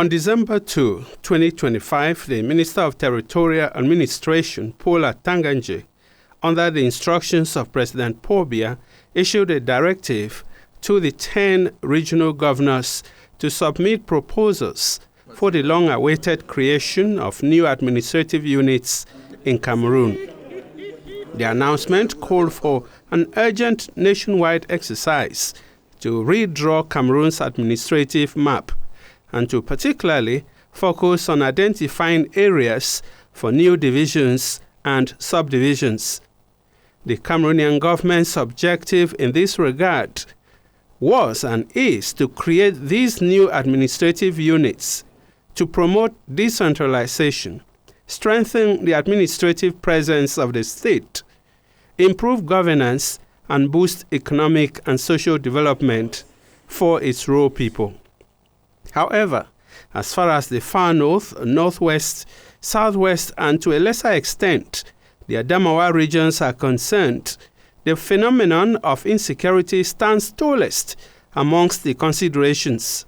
On December 2, 2025, the Minister of Territorial Administration, Paula Tanganje, under the instructions of President Paul Biya, issued a directive to the 10 regional governors to submit proposals for the long-awaited creation of new administrative units in Cameroon. The announcement called for an urgent nationwide exercise to redraw Cameroon's administrative map and to particularly focus on identifying areas for new divisions and subdivisions. The Cameroonian government's objective in this regard was and is to create these new administrative units to promote decentralization, strengthen the administrative presence of the state, improve governance, and boost economic and social development for its rural people. However, as far as the far north, northwest, southwest, and to a lesser extent, the Adamawa regions are concerned, the phenomenon of insecurity stands tallest amongst the considerations.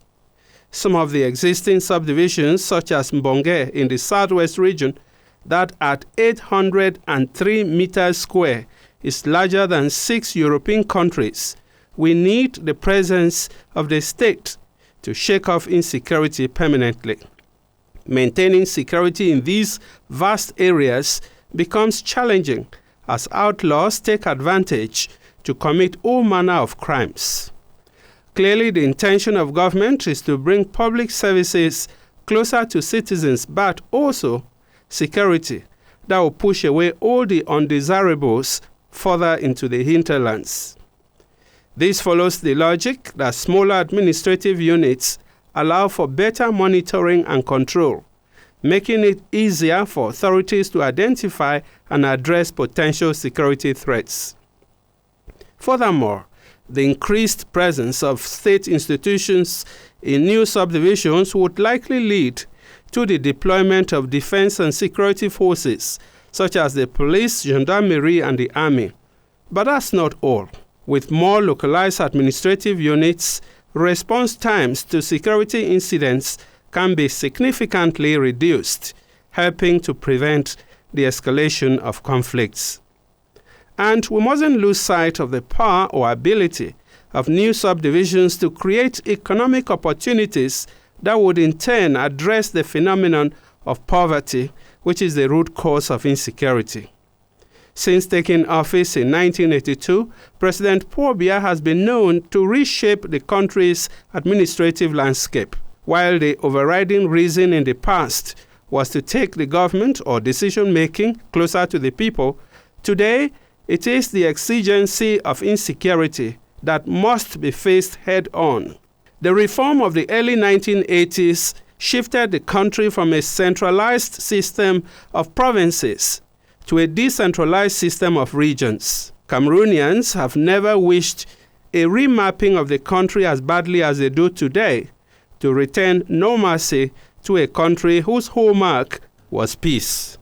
Some of the existing subdivisions, such as Mbonge in the southwest region, that at 803 meters square is larger than 6 European countries, we need the presence of the state to shake off insecurity permanently. Maintaining security in these vast areas becomes challenging as outlaws take advantage to commit all manner of crimes. Clearly, the intention of government is to bring public services closer to citizens, but also security that will push away all the undesirables further into the hinterlands. This follows the logic that smaller administrative units allow for better monitoring and control, making it easier for authorities to identify and address potential security threats. Furthermore, the increased presence of state institutions in new subdivisions would likely lead to the deployment of defense and security forces, such as the police, gendarmerie, and the army. But that's not all. With more localized administrative units, response times to security incidents can be significantly reduced, helping to prevent the escalation of conflicts. And we mustn't lose sight of the power or ability of new subdivisions to create economic opportunities that would in turn address the phenomenon of poverty, which is the root cause of insecurity. Since taking office in 1982, President Paul Biya has been known to reshape the country's administrative landscape. While the overriding reason in the past was to take the government or decision-making closer to the people, today it is the exigency of insecurity that must be faced head-on. The reform of the early 1980s shifted the country from a centralized system of provinces to a decentralized system of regions. Cameroonians have never wished a remapping of the country as badly as they do today, to return normalcy to a country whose hallmark was peace.